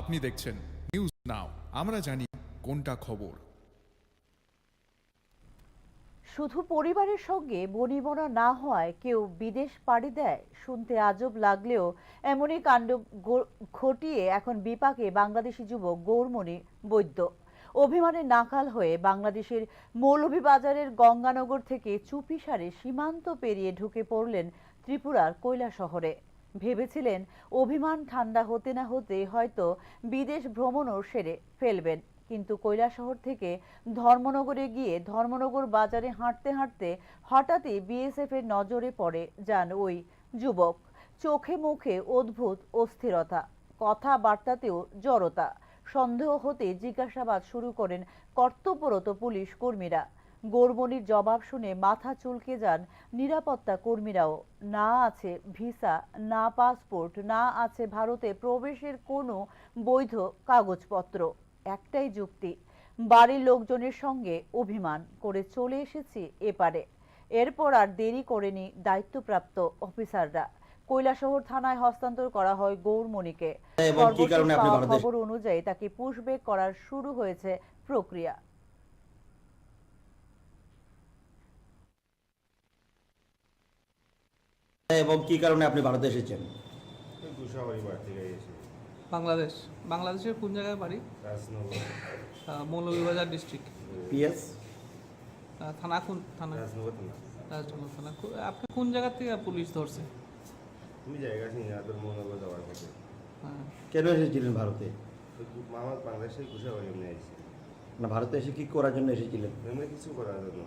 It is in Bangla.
আপনি দেখছেন নিউজ নাও, আমরা জানি কোনটা খবর। শুধু পরিবারের সঙ্গে বনিবনা না হওয়ায় কেউ বিদেশ পাড়ি দেয়, শুনতে আজব লাগলেও এমনই কাণ্ড ঘটিয়ে এখন বিপাকে বাংলাদেশি যুবক গৌরমণি বৈদ্য। অভিমানে নাকাল হয়ে বাংলাদেশের মৌলভীবাজারের গঙ্গানগর থেকে চুপিসারে সীমান্ত পেরিয়ে ঢুকে পড়লেন ত্রিপুরার কৈলাসহরে। ভেবেছিলেন অভিমান ঠান্ডা হতে না হতে হয়তো বিদেশ ভ্রমণও সেরে ফেলবেন, কিন্তু কৈলাসহর থেকে ধর্মনগরে গিয়ে ধর্মনগর বাজারে হাঁটতে হাঁটতে হঠাৎই বিএসএফ এর নজরে পড়ে যান ওই যুবক। চোখে মুখে অদ্ভুত অস্থিরতা, কথাবার্তাতেও জড়তা। সন্দেহ হতে জিজ্ঞাসাবাদ শুরু করেন কর্তব্যরত পুলিশ কর্মীরা। গৌরমণির জবাব শুনে মাথা চুলকে যান নিরাপত্তা কর্মীরাও। না আছে ভিসা, না পাসপোর্ট, না আছে ভারতে প্রবেশের কোনো বৈধ কাগজপত্র। একটাই যুক্তি, বাড়ির লোকজনের সঙ্গে অভিমান করে চলে এসেছি এপারে। এরপর আর দেরি করেনি দায়িত্বপ্রাপ্ত অফিসাররা। কৈলাসহর থানায় হস্তান্তর করা হয় গৌরমণিকে। সর্বশেষ পাওয়া খবর অনুযায়ী তাকে পুশব্যাক করার শুরু হয়েছে প্রক্রিয়া। এবং কি কারণে আপনি ভারতে এসেছেন? বাংলাদেশ। বাংলাদেশের কোন জায়গায় বাড়ি? মৌলভীবাজার ডিস্ট্রিক্ট। পিএস থানা কোন থানা? রাজনগর থানা। আপনি কোন জায়গা থেকে পুলিশ ধরছে? আমি জায়গা চিনি না, তোর মৌলভীবাজার যাওয়ার পথে। কেন এসেছিলেন ভারতে? মামা বাংলাদেশের কুশাবাড়ি এমনি আইছি। না, ভারতে এসে কি করার জন্য এসেছিলেন? এমনি কিছু করার জন্য।